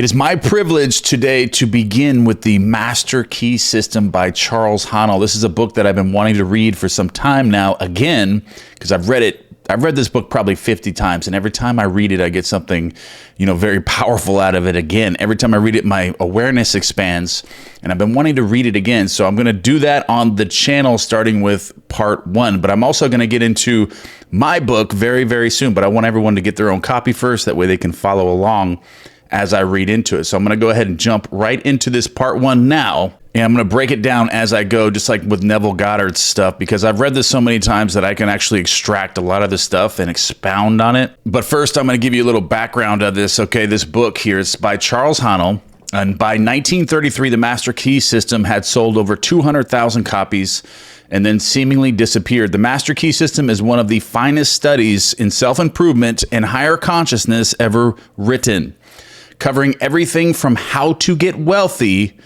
It is my privilege today to begin with the Master Key System by Charles Haanel. This is a book that I've been wanting to read for some time now, again, because I've read this book probably 50 times, and every time I read it, I get something, very powerful out of it again. Every time I read it, my awareness expands, and I've been wanting to read it again. So I'm going to do that on the channel, starting with part 1. But I'm also going to get into my book very, very soon. But I want everyone to get their own copy first. That way they can follow along as I read into it. So I'm going to go ahead and jump right into this part 1 now. And I'm going to break it down as I go, just like with Neville Goddard's stuff, because I've read this so many times that I can actually extract a lot of this stuff and expound on it. But first, I'm going to give you a little background of this. Okay, this book here is by Charles Haanel. And by 1933, the Master Key System had sold over 200,000 copies and then seemingly disappeared. The Master Key System is one of the finest studies in self-improvement and higher consciousness ever written, covering everything from how to get wealthy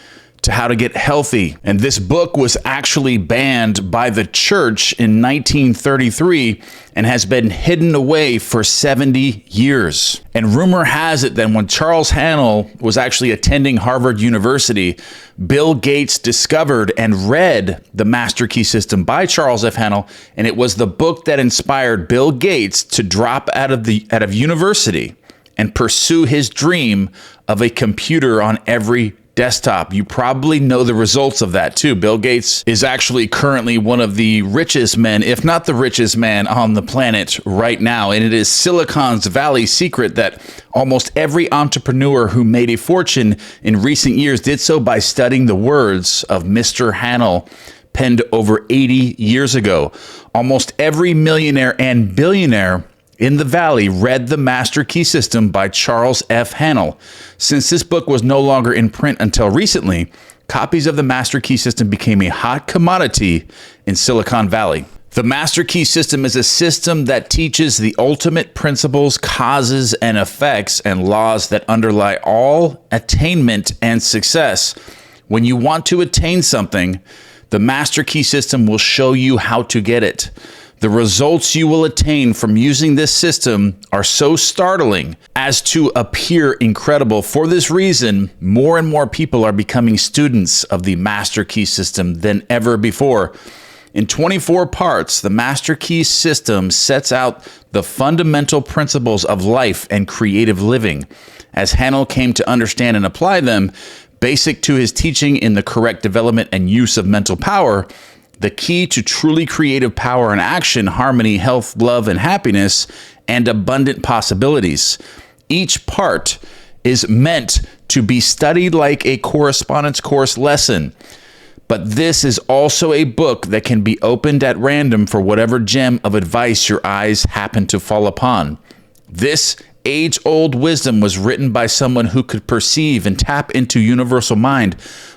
to how to get healthy. And this book was actually banned by the church in 1933 and has been hidden away for 70 years. And rumor has it that when Charles Haanel was actually attending Harvard University, Bill Gates discovered and read the Master Key System by Charles F. Haanel, and it was the book that inspired Bill Gates to drop out of university and pursue his dream of a computer on every desktop. You probably know the results of that too. Bill Gates is actually currently one of the richest men, if not the richest man on the planet right now. And it is Silicon Valley's secret that almost every entrepreneur who made a fortune in recent years did so by studying the words of Mr. Haanel, penned over 80 years ago. Almost every millionaire and billionaire in the Valley read the Master Key System by Charles F. Haanel. Since this book was no longer in print until recently, copies of the Master Key System became a hot commodity in Silicon Valley. The Master Key System is a system that teaches the ultimate principles, causes, and effects and laws that underlie all attainment and success. When you want to attain something, the Master Key System will show you how to get it. The results you will attain from using this system are so startling as to appear incredible. For this reason, more and more people are becoming students of the Master Key System than ever before. In 24 parts, the Master Key System sets out the fundamental principles of life and creative living. As Haanel came to understand and apply them, basic to his teaching in the correct development and use of mental power, the key to truly creative power and action, harmony, health, love, and happiness, and abundant possibilities. Each part is meant to be studied like a correspondence course lesson. But this is also a book that can be opened at random for whatever gem of advice your eyes happen to fall upon. This age-old wisdom was written by someone who could perceive and tap into universal mind,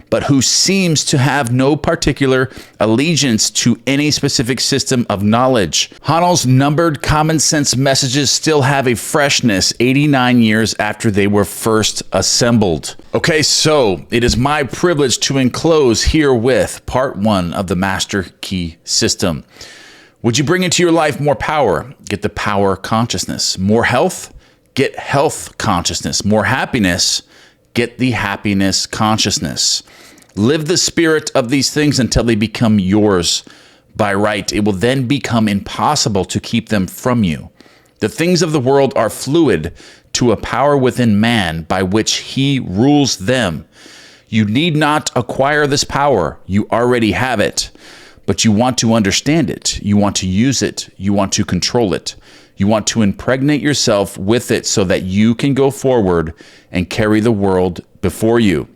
but who seems to have no particular allegiance to any specific system of knowledge. Haanel's numbered common sense messages still have a freshness 89 years after they were first assembled. Okay, so it is my privilege to enclose herewith part 1 of the Master Key System. Would you bring into your life more power? Get the power consciousness. More health? Get health consciousness. More happiness? Get the happiness consciousness. Live the spirit of these things until they become yours by right. It will then become impossible to keep them from you. The things of the world are fluid to a power within man by which he rules them. You need not acquire this power. You already have it. But you want to understand it. You want to use it. You want to control it. You want to impregnate yourself with it so that you can go forward and carry the world before you.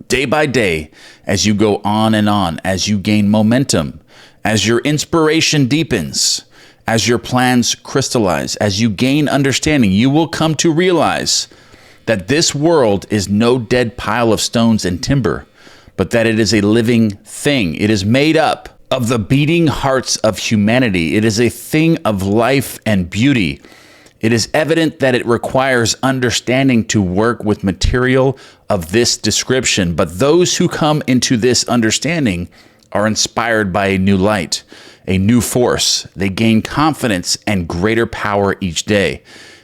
Day by day, as you go on and on, as you gain momentum, as your inspiration deepens, as your plans crystallize, as you gain understanding, you will come to realize that this world is no dead pile of stones and timber, but that it is a living thing. It is made up of the beating hearts of humanity. It is a thing of life and beauty. It is evident that it requires understanding to work with material of this description, but those who come into this understanding are inspired by a new light, a new force. They gain confidence and greater power each day.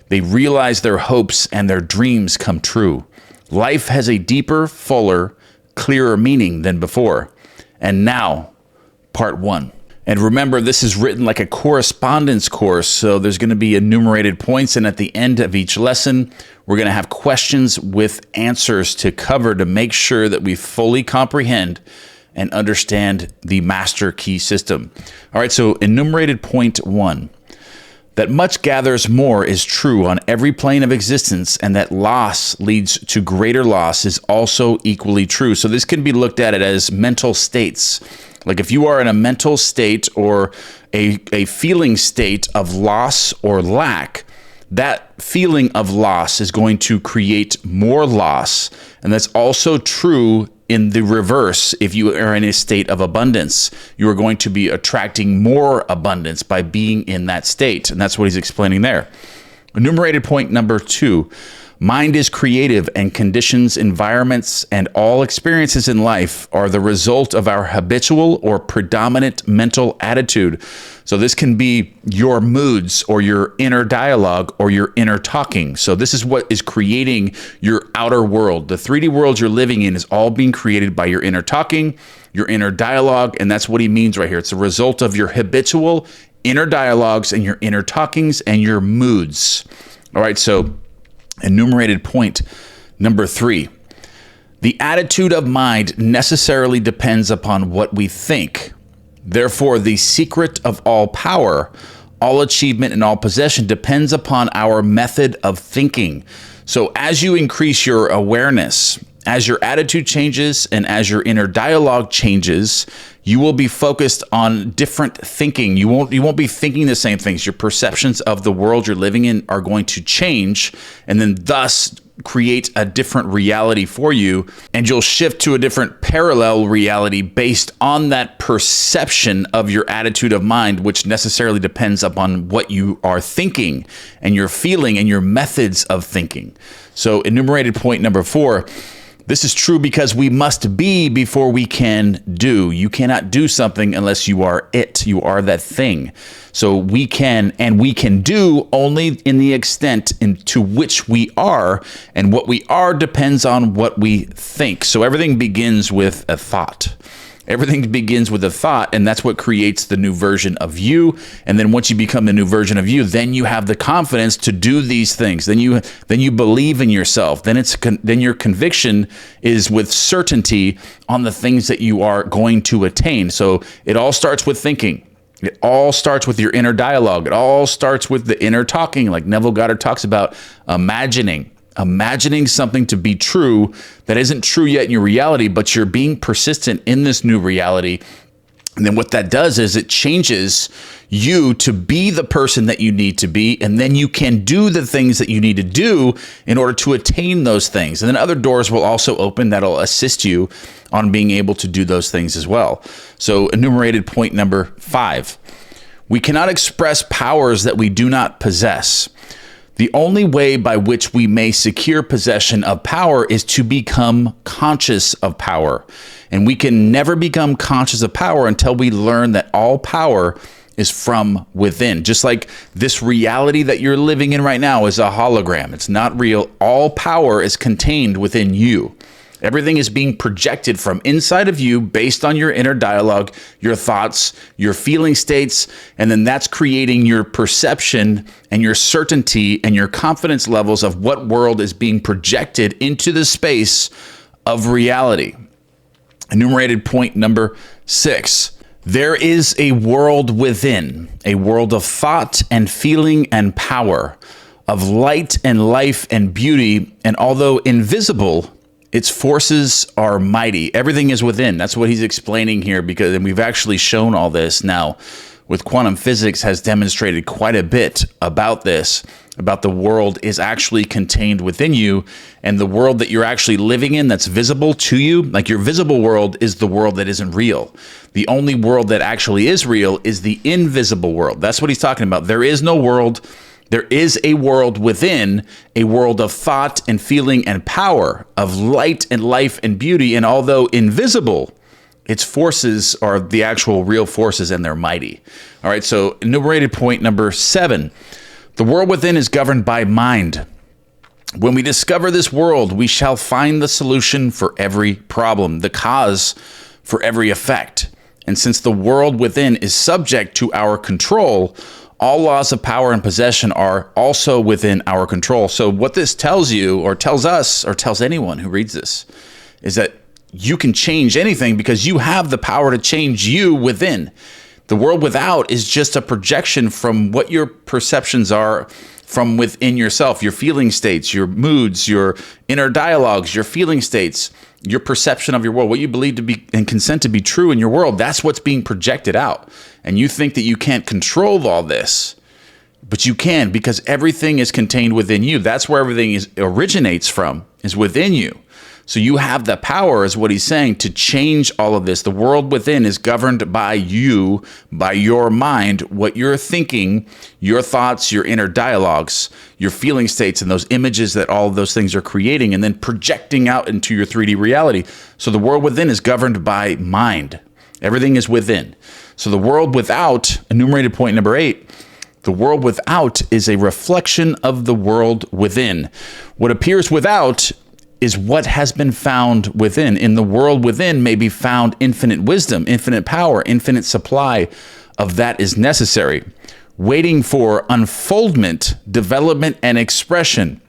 They realize their hopes and their dreams come true. Life has a deeper, fuller, clearer meaning than before. And now, part 1. And remember, this is written like a correspondence course, so there's going to be enumerated points, and at the end of each lesson, we're going to have questions with answers to cover to make sure that we fully comprehend and understand the master key system. All right, so enumerated point 1. That much gathers more is true on every plane of existence, and that loss leads to greater loss is also equally true. So this can be looked at it as mental states. Like if you are in a mental state or a feeling state of loss or lack, that feeling of loss is going to create more loss. And that's also true in the reverse. If you are in a state of abundance, you are going to be attracting more abundance by being in that state. And that's what he's explaining there. Enumerated point number 2. Mind is creative, and conditions, environments, and all experiences in life are the result of our habitual or predominant mental attitude. So this can be your moods or your inner dialogue or your inner talking. So this is what is creating your outer world. The 3D world you're living in is all being created by your inner talking, your inner dialogue, and that's what he means right here. It's a result of your habitual inner dialogues and your inner talkings and your moods. All right, so enumerated point number 3. The attitude of mind necessarily depends upon what we think. Therefore, the secret of all power, all achievement, and all possession depends upon our method of thinking. So as you increase your awareness, as your attitude changes, and as your inner dialogue changes, you will be focused on different thinking. You won't be thinking the same things. Your perceptions of the world you're living in are going to change, and then thus create a different reality for you, and you'll shift to a different parallel reality based on that perception of your attitude of mind, which necessarily depends upon what you are thinking and your feeling and your methods of thinking. So enumerated point number 4. This is true because we must be before we can do. You cannot do something unless you are it. You are that thing. So we can do only in the extent to which we are, and what we are depends on what we think. So everything begins with a thought. Everything begins with a thought, and that's what creates the new version of you. And then once you become the new version of you, then you have the confidence to do these things. Then you believe in yourself. Then your conviction is with certainty on the things that you are going to attain. So it all starts with thinking. It all starts with your inner dialogue. It all starts with the inner talking, like Neville Goddard talks about imagining something to be true that isn't true yet in your reality, but you're being persistent in this new reality. And then what that does is it changes you to be the person that you need to be, and then you can do the things that you need to do in order to attain those things. And then other doors will also open that'll assist you on being able to do those things as well. So enumerated point number 5. We cannot express powers that we do not possess. The only way by which we may secure possession of power is to become conscious of power. And we can never become conscious of power until we learn that all power is from within. Just like this reality that you're living in right now is a hologram. It's not real. All power is contained within you. Everything is being projected from inside of you based on your inner dialogue, your thoughts, your feeling states, and then that's creating your perception and your certainty and your confidence levels of what world is being projected into the space of reality. Enumerated point number 6. There is a world within, a world of thought and feeling and power, of light and life and beauty, and although invisible, its forces are mighty. Everything is within. That's what he's explaining here, because and we've actually shown all this now with quantum physics has demonstrated quite a bit about this, about the world is actually contained within you, and the world that you're actually living in that's visible to you, like your visible world is the world that isn't real. The only world that actually is real is the invisible world. That's what he's talking about. There is no world. There is a world within, a world of thought and feeling and power, of light and life and beauty. And although invisible, its forces are the actual real forces, and they're mighty. All right, so enumerated point number 7. The world within is governed by mind. When we discover this world, we shall find the solution for every problem, the cause for every effect. And since the world within is subject to our control, all laws of power and possession are also within our control. So what this tells you, or tells us, or tells anyone who reads this, is that you can change anything because you have the power to change you within. The world without is just a projection from what your perceptions are from within yourself, your feeling states, your moods, your inner dialogues, your feeling states, your perception of your world, what you believe to be and consent to be true in your world. That's what's being projected out. And you think that you can't control all this, but you can, because everything is contained within you. That's where everything originates from, is within you. So you have the power, is what he's saying, to change all of this. The world within is governed by you, by your mind, what you're thinking, your thoughts, your inner dialogues, your feeling states, and those images that all of those things are creating and then projecting out into your 3D reality. So the world within is governed by mind. Everything is within. So the world without, enumerated point number 8, the world without is a reflection of the world within. What appears without is what has been found within. In the world within may be found infinite wisdom, infinite power, infinite supply of that is necessary, waiting for unfoldment, development, and expression.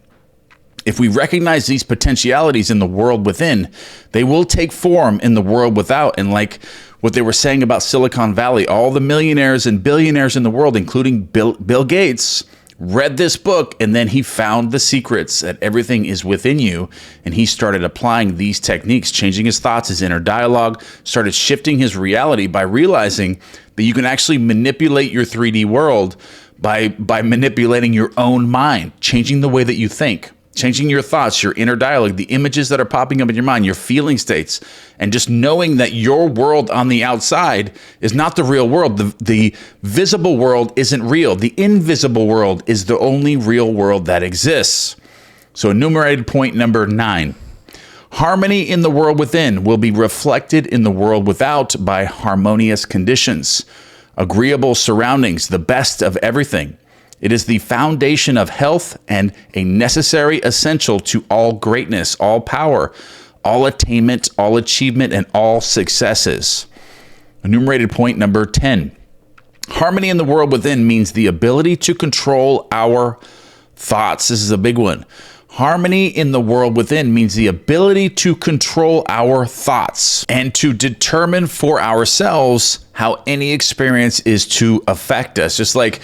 If we recognize these potentialities in the world within, they will take form in the world without. And like what they were saying about Silicon Valley, all the millionaires and billionaires in the world, including Bill Gates, read this book, and then he found the secrets that everything is within you. And he started applying these techniques, changing his thoughts, his inner dialogue, started shifting his reality by realizing that you can actually manipulate your 3D world by manipulating your own mind, changing the way that you think, changing your thoughts, your inner dialogue, the images that are popping up in your mind, your feeling states, and just knowing that your world on the outside is not the real world. The visible world isn't real. The invisible world is the only real world that exists. So enumerated point number 9. Harmony in the world within will be reflected in the world without by harmonious conditions, agreeable surroundings, the best of everything. It is the foundation of health and a necessary essential to all greatness, all power, all attainment, all achievement, and all successes. Enumerated point number 10. Harmony in the world within means the ability to control our thoughts. This is a big one. Harmony in the world within means the ability to control our thoughts and to determine for ourselves how any experience is to affect us. Just like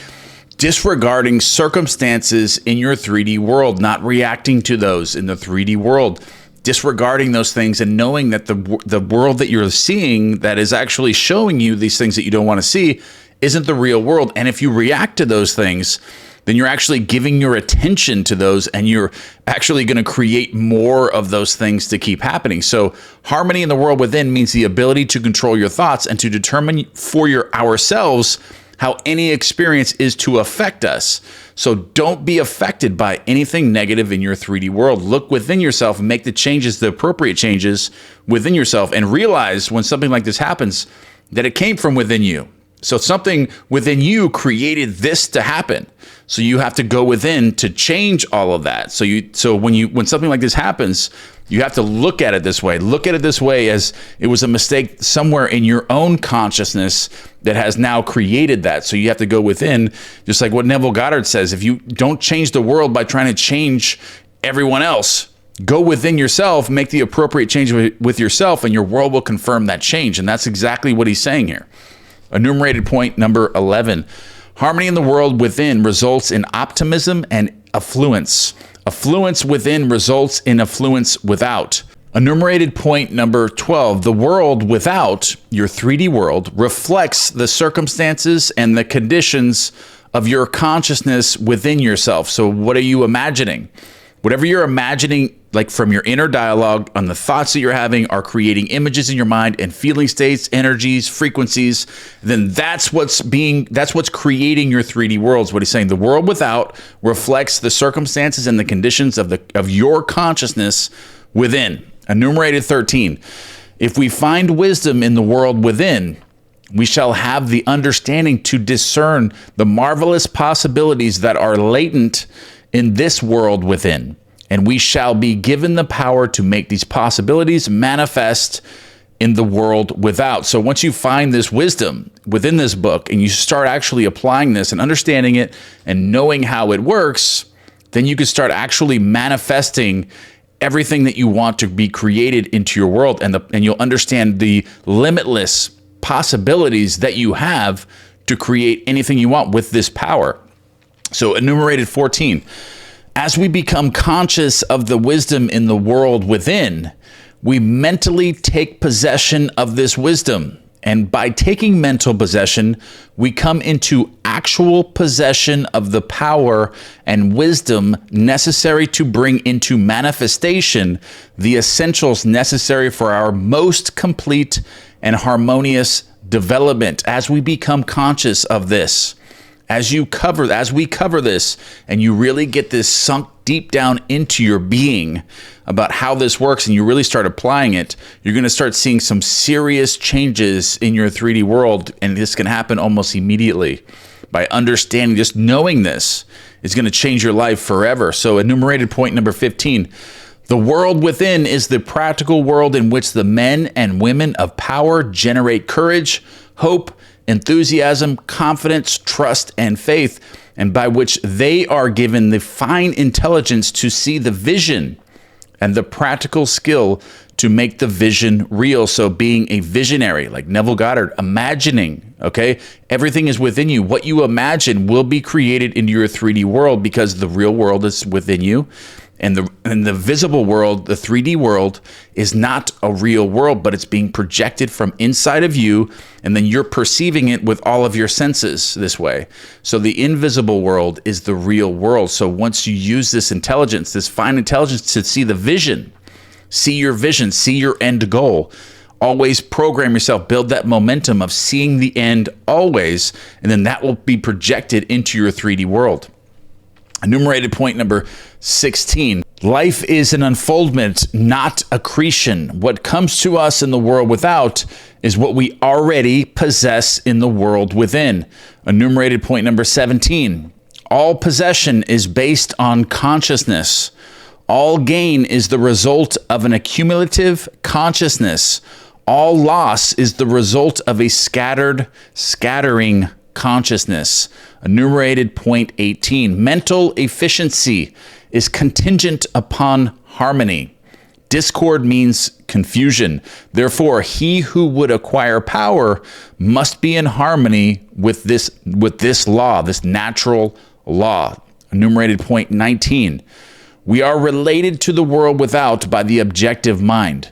disregarding circumstances in your 3D world, not reacting to those in the 3D world, disregarding those things and knowing that the world that you're seeing that is actually showing you these things that you don't want to see isn't the real world. And if you react to those things, then you're actually giving your attention to those, and you're actually going to create more of those things to keep happening. So harmony in the world within means the ability to control your thoughts and to determine for ourselves how any experience is to affect us. So don't be affected by anything negative in your 3D world. Look within yourself and make the changes, the appropriate changes within yourself, and realize when something like this happens that it came from within you. So something within you created this to happen. So you have to go within to change all of that. So when something like this happens, you have to look at it this way. Look at it this way as it was a mistake somewhere in your own consciousness that has now created that. So you have to go within, just like what Neville Goddard says, if you don't change the world by trying to change everyone else, go within yourself, make the appropriate change with yourself, and your world will confirm that change. And that's exactly what he's saying here. Enumerated point number 11. Harmony in the world within results in optimism and affluence. Affluence within results in affluence without. Enumerated point number 12. The world without, your 3D world, reflects the circumstances and the conditions of your consciousness within yourself. So what are you imagining? Whatever you're imagining, like from your inner dialogue on the thoughts that you're having, are creating images in your mind and feeling states, energies, frequencies, then that's what's creating your 3D worlds. What he's saying, the world without reflects the circumstances and the conditions of your consciousness within. Enumerated 13. If we find wisdom in the world within, We shall have the understanding to discern the marvelous possibilities that are latent in this world within. And we shall be given the power to make these possibilities manifest in the world without. So once you find this wisdom within this book and you start actually applying this and understanding it and knowing how it works, then you can start actually manifesting everything that you want to be created into your world, and you'll understand the limitless possibilities that you have to create anything you want with this power. So enumerated 14, as we become conscious of the wisdom in the world within, we mentally take possession of this wisdom. And by taking mental possession, we come into actual possession of the power and wisdom necessary to bring into manifestation the essentials necessary for our most complete and harmonious development. As we become conscious of this, as we cover this, and you really get this sunk deep down into your being about how this works, and you really start applying it, you're going to start seeing some serious changes in your 3D world. And this can happen almost immediately by understanding, just knowing this is going to change your life forever. So enumerated point number 15, the world within is the practical world in which the men and women of power generate courage, hope, enthusiasm, confidence, trust, and faith, and by which they are given the fine intelligence to see the vision and the practical skill to make the vision real. So being a visionary, like Neville Goddard, imagining, okay? Everything is within you. What you imagine will be created into your 3D world, because the real world is within you. And the visible world, the 3D world, is not a real world, but it's being projected from inside of you, and then you're perceiving it with all of your senses this way. So the invisible world is the real world. So once you use this intelligence, this fine intelligence, to see the vision, see your vision, see your end goal, always program yourself, build that momentum of seeing the end always, and then that will be projected into your 3D world. Enumerated point number 16. Life is an unfoldment, not accretion. What comes to us in the world without is what we already possess in the world within. Enumerated point number 17. All possession is based on consciousness. All gain is the result of an accumulative consciousness. All loss is the result of a scattering consciousness. Enumerated point 18. Mental efficiency is contingent upon harmony. Discord means confusion. Therefore, he who would acquire power must be in harmony with this law, this natural law. Enumerated point 19. We are related to the world without by the objective mind.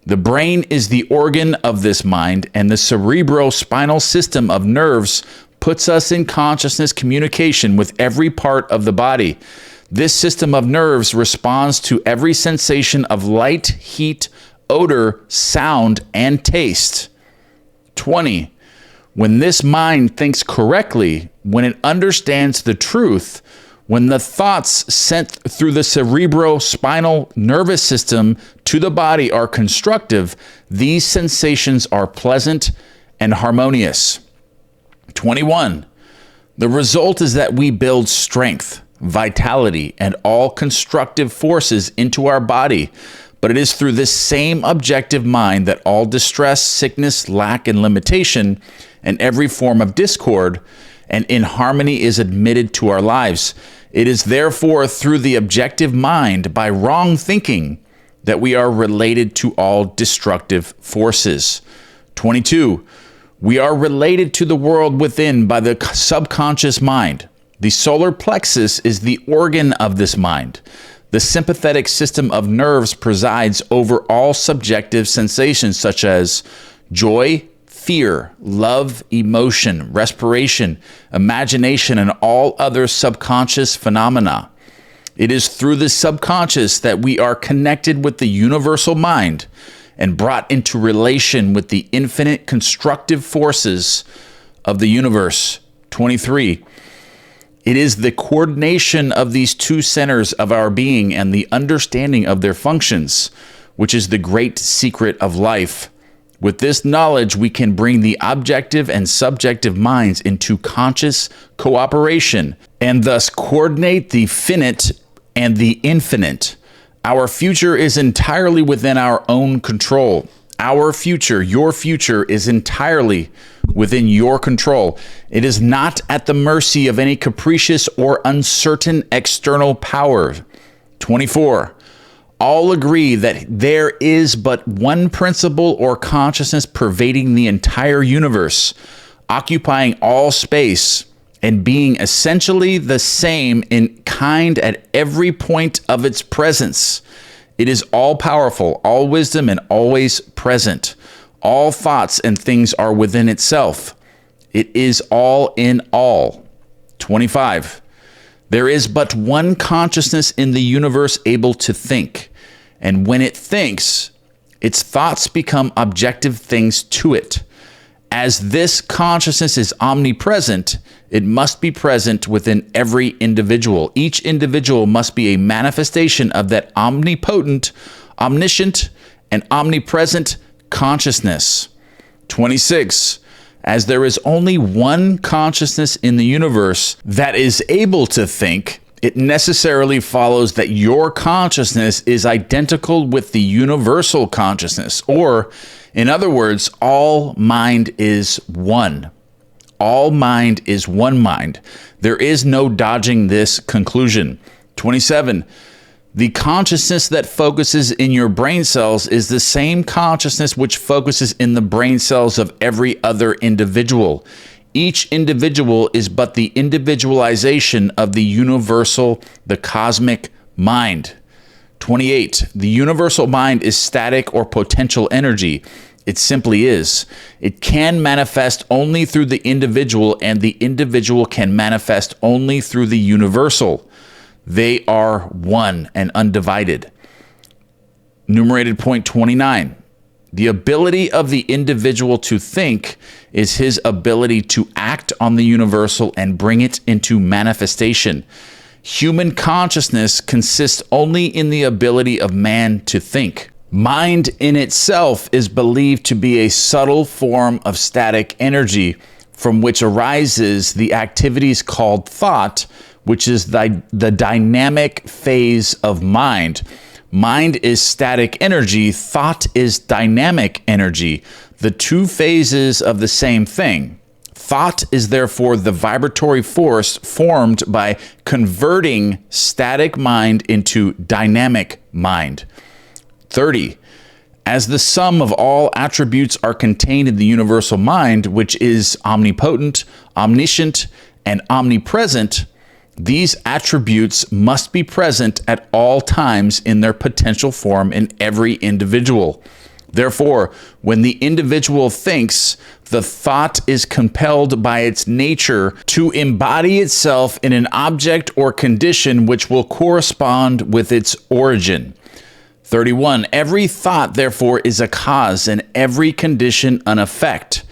The brain is the organ of this mind, and the cerebrospinal system of nerves puts us in consciousness communication with every part of the body. This system of nerves responds to every sensation of light, heat, odor, sound, and taste. 20. When this mind thinks correctly, when it understands the truth, when the thoughts sent through the cerebrospinal nervous system to the body are constructive, these sensations are pleasant and harmonious. 21. The result is that we build strength, vitality, and all constructive forces into our body. But it is through this same objective mind that all distress, sickness, lack, and limitation, and every form of discord and inharmony is admitted to our lives. It is therefore through the objective mind, by wrong thinking, that we are related to all destructive forces. 22. We are related to the world within by the subconscious mind. The solar plexus is the organ of this mind. The sympathetic system of nerves presides over all subjective sensations such as joy, fear, love, emotion, respiration, imagination, and all other subconscious phenomena. It is through the subconscious that we are connected with the universal mind and brought into relation with the infinite constructive forces of the universe. 23. It is the coordination of these two centers of our being and the understanding of their functions, which is the great secret of life. With this knowledge, we can bring the objective and subjective minds into conscious cooperation and thus coordinate the finite and the infinite. Our future is entirely within our own control. Our future, your future, is entirely within your control. It is not at the mercy of any capricious or uncertain external power. 24. All agree that there is but one principle or consciousness pervading the entire universe, occupying all space, and being essentially the same in kind at every point of its presence. It is all-powerful, all wisdom, and always present. All thoughts and things are within itself. It is all in all. 25. There is but one consciousness in the universe able to think, and when it thinks, its thoughts become objective things to it. As this consciousness is omnipresent, it must be present within every individual. Each individual must be a manifestation of that omnipotent, omniscient, and omnipresent consciousness. 26. As there is only one consciousness in the universe that is able to think, it necessarily follows that your consciousness is identical with the universal consciousness, or, in other words, all mind is one. All mind is one mind. There is no dodging this conclusion. 27. The consciousness that focuses in your brain cells is the same consciousness which focuses in the brain cells of every other individual. Each individual is but the individualization of the universal, the cosmic mind. 28. The universal mind is static or potential energy. It simply is. It can manifest only through the individual, and the individual can manifest only through the universal. They are one and undivided. Numerated point 29. The ability of the individual to think is his ability to act on the universal and bring it into manifestation. Human consciousness consists only in the ability of man to think. Mind in itself is believed to be a subtle form of static energy from which arises the activities called thought, which is the dynamic phase of mind. Mind is static energy, thought is dynamic energy, the two phases of the same thing. Thought is therefore the vibratory force formed by converting static mind into dynamic mind. 30. As the sum of all attributes are contained in the universal mind, which is omnipotent, omniscient, and omnipresent, these attributes must be present at all times in their potential form in every individual. Therefore, when the individual thinks, the thought is compelled by its nature to embody itself in an object or condition which will correspond with its origin. 31. Every thought, therefore, is a cause, and every condition an effect.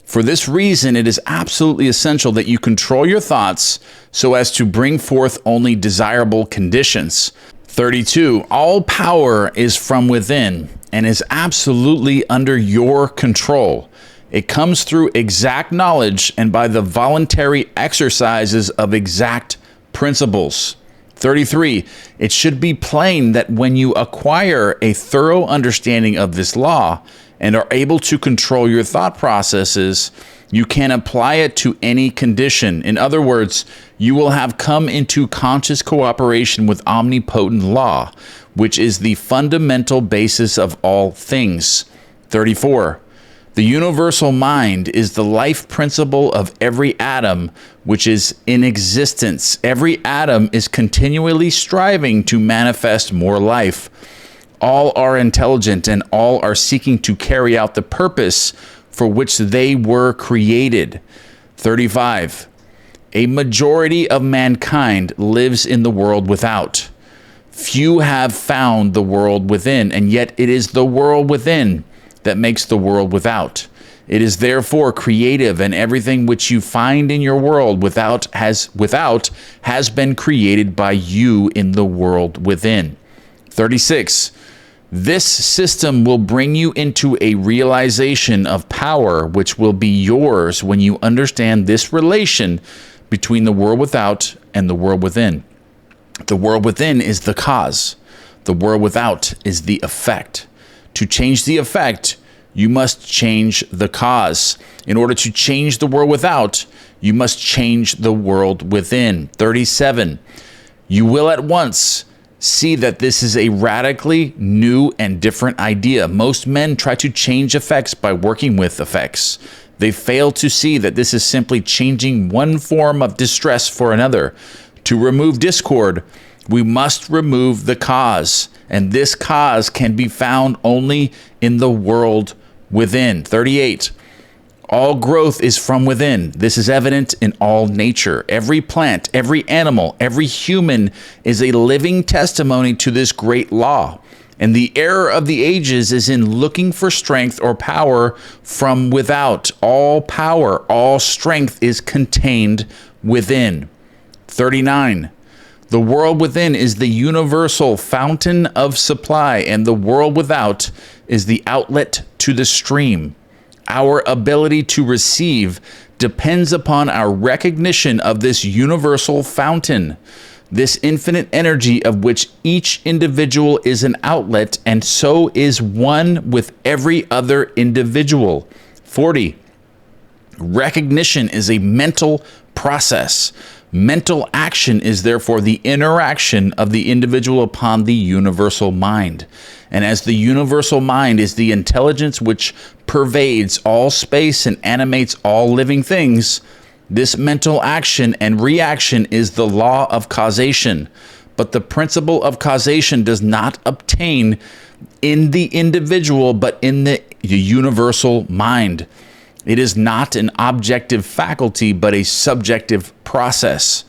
For this reason, it is absolutely essential that you control your thoughts so as to bring forth only desirable conditions. 32. All power is from within and is absolutely under your control. It comes through exact knowledge and by the voluntary exercises of exact principles. 33. It should be plain that when you acquire a thorough understanding of this law and are able to control your thought processes, you can apply it to any condition. In other words, you will have come into conscious cooperation with omnipotent law, which is the fundamental basis of all things. 34. The universal mind is the life principle of every atom which is in existence. Every atom is continually striving to manifest more life. All are intelligent and all are seeking to carry out the purpose for which they were created. 35. A majority of mankind lives in the world without. Few have found the world within, and yet it is the world within that makes the world without. It is therefore creative, and everything which you find in your world without has been created by you in the world within. 36. This system will bring you into a realization of power, which will be yours when you understand this relation between the world without and the world within. The world within is the cause. The world without is the effect. To change the effect, you must change the cause. In order to change the world without, you must change the world within. 37. You will at once see that this is a radically new and different idea. Most men try to change effects by working with effects. They fail to see that this is simply changing one form of distress for another. To remove discord, we must remove the cause, and this cause can be found only in the world within. 38. All growth is from within. This is evident in all nature. Every plant, every animal, every human is a living testimony to this great law. And the error of the ages is in looking for strength or power from without. All power, all strength is contained within. 39. The world within is the universal fountain of supply, and the world without is the outlet to the stream. Our ability to receive depends upon our recognition of this universal fountain, this infinite energy of which each individual is an outlet, and so is one with every other individual. 40. Recognition is a mental process. Mental action is therefore the interaction of the individual upon the universal mind. And as the universal mind is the intelligence which pervades all space and animates all living things, this mental action and reaction is the law of causation. But the principle of causation does not obtain in the individual, but in the universal mind. It is not an objective faculty, but a subjective process.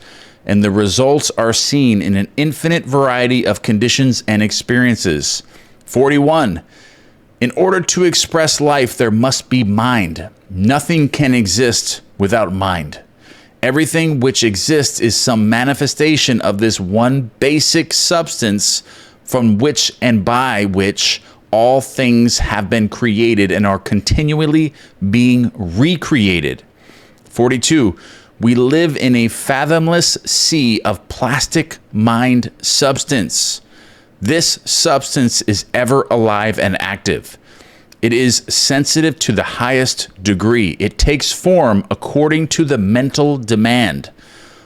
And the results are seen in an infinite variety of conditions and experiences. 41. In order to express life, there must be mind. Nothing can exist without mind. Everything which exists is some manifestation of this one basic substance from which and by which all things have been created and are continually being recreated. 42. We live in a fathomless sea of plastic mind substance. This substance is ever alive and active. It is sensitive to the highest degree. It takes form according to the mental demand.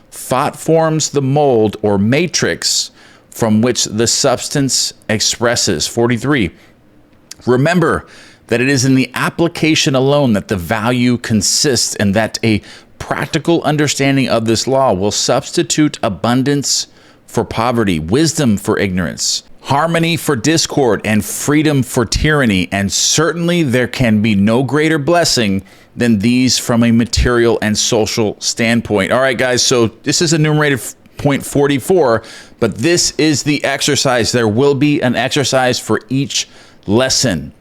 Thought forms the mold or matrix from which the substance expresses. 43. Remember that it is in the application alone that the value consists, and that a practical understanding of this law will substitute abundance for poverty, wisdom for ignorance, harmony for discord, and freedom for tyranny. And certainly there can be no greater blessing than these from a material and social standpoint. All right, guys, so this is enumerated point 44, but this is the exercise. There will be an exercise for each lesson.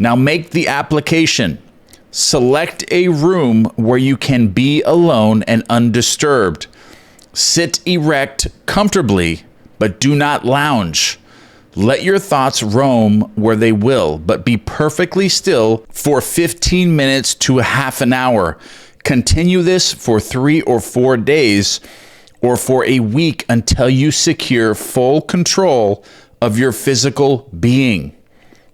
Now make the application. Select a room where you can be alone and undisturbed. Sit erect comfortably, but do not lounge. Let your thoughts roam where they will, but be perfectly still for 15 minutes to a half an hour. Continue this for 3 or 4 days or for a week until you secure full control of your physical being.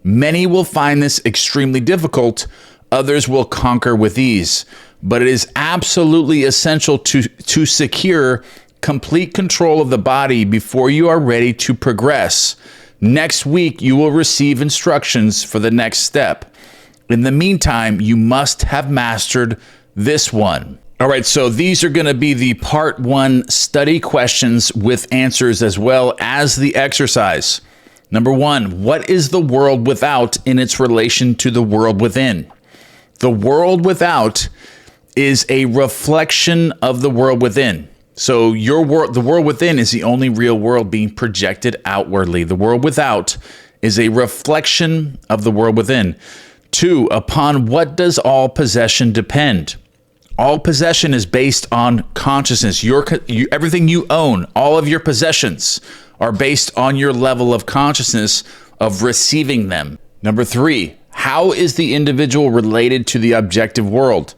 Many will find this extremely difficult. Others will conquer with ease. But it is absolutely essential to secure complete control of the body before you are ready to progress. Next week, you will receive instructions for the next step. In the meantime, you must have mastered this one. All right, so these are going to be the part 1 study questions with answers as well as the exercise. Number 1, what is the world without in its relation to the world within? The world without is a reflection of the world within. So the world within is the only real world being projected outwardly. The world without is a reflection of the world within. 2, upon what does all possession depend? All possession is based on consciousness. Everything you own, all of your possessions are based on your level of consciousness, of receiving them. Number 3, how is the individual related to the objective world?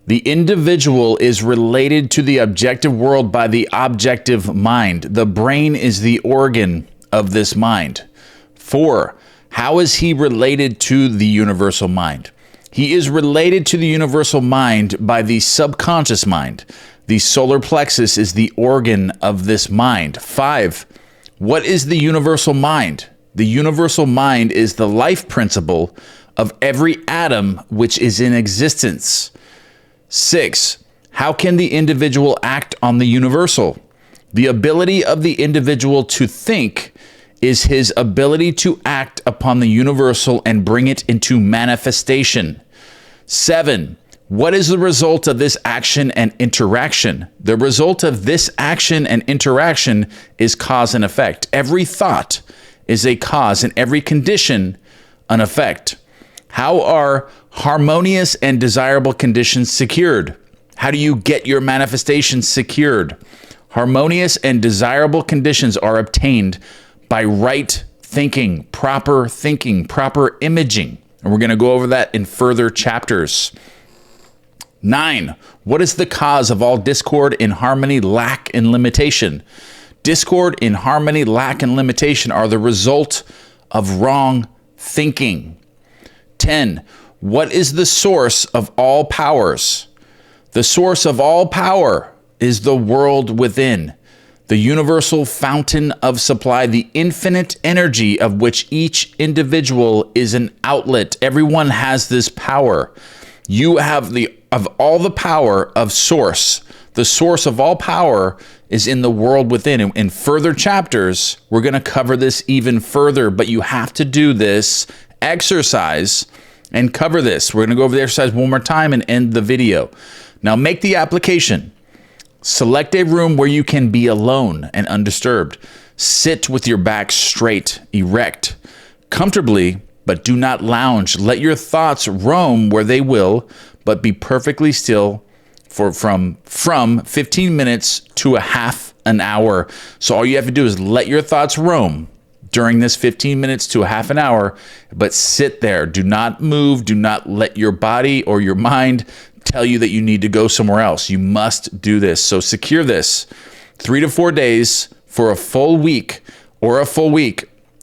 The individual is related to the objective world by the objective mind. The brain is the organ of this mind. 4, how is he related to the universal mind? He is related to the universal mind by the subconscious mind. The solar plexus is the organ of this mind. 5, what is the universal mind? The universal mind is the life principle of every atom which is in existence. 6, how can the individual act on the universal? The ability of the individual to think is his ability to act upon the universal and bring it into manifestation. 7, what is the result of this action and interaction? The result of this action and interaction is cause and effect. Every thought is a cause and every condition an effect. How are harmonious and desirable conditions secured? How do you get your manifestations secured? Harmonious and desirable conditions are obtained by right thinking, proper imaging. And we're going to go over that in further chapters. 9, what is the cause of all discord, inharmony, lack, and limitation? Discord, inharmony, lack, and limitation are the result of wrong thinking. 10, what is the source of all powers? The source of all power is the world within, the universal fountain of supply, the infinite energy of which each individual is an outlet. Everyone has this power. You have all the power of source. The source of all power is in the world within. In further chapters, we're going to cover this even further, but you have to do this exercise and cover this. We're going to go over the exercise one more time and end the video. Now make the application. Select a room where you can be alone and undisturbed. Sit with your back straight, erect, comfortably, but do not lounge. Let your thoughts roam where they will, but be perfectly still for from 15 minutes to a half an hour. So all you have to do is let your thoughts roam during this 15 minutes to a half an hour, but sit there. Do not move. Do not let your body or your mind tell you that you need to go somewhere else. You must do this. So secure this 3 to 4 days for a full week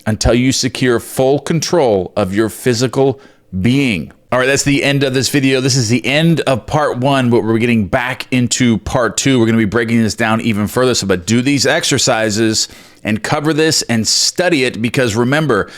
until you secure full control of your physical being. All right, that's the end of this video. This is the end of part 1, but we're getting back into part 2. We're going to be breaking this down even further. So, but do these exercises and cover this and study it, because remember,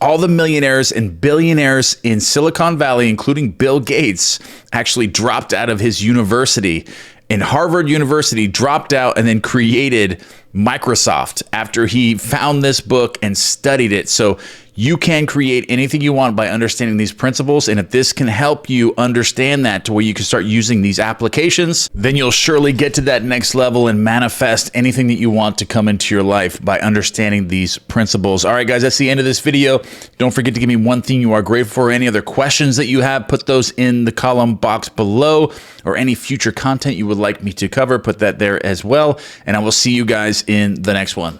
all the millionaires and billionaires in Silicon Valley, including Bill Gates, actually dropped out of his university. In Harvard University, dropped out and then created Microsoft after he found this book and studied it. So you can create anything you want by understanding these principles. And if this can help you understand that to where you can start using these applications, then you'll surely get to that next level and manifest anything that you want to come into your life by understanding these principles. All right, guys, that's the end of this video. Don't forget to give me one thing you are grateful for. Any other questions that you have, put those in the column box below, or any future content you would like me to cover, put that there as well. And I will see you guys in the next one.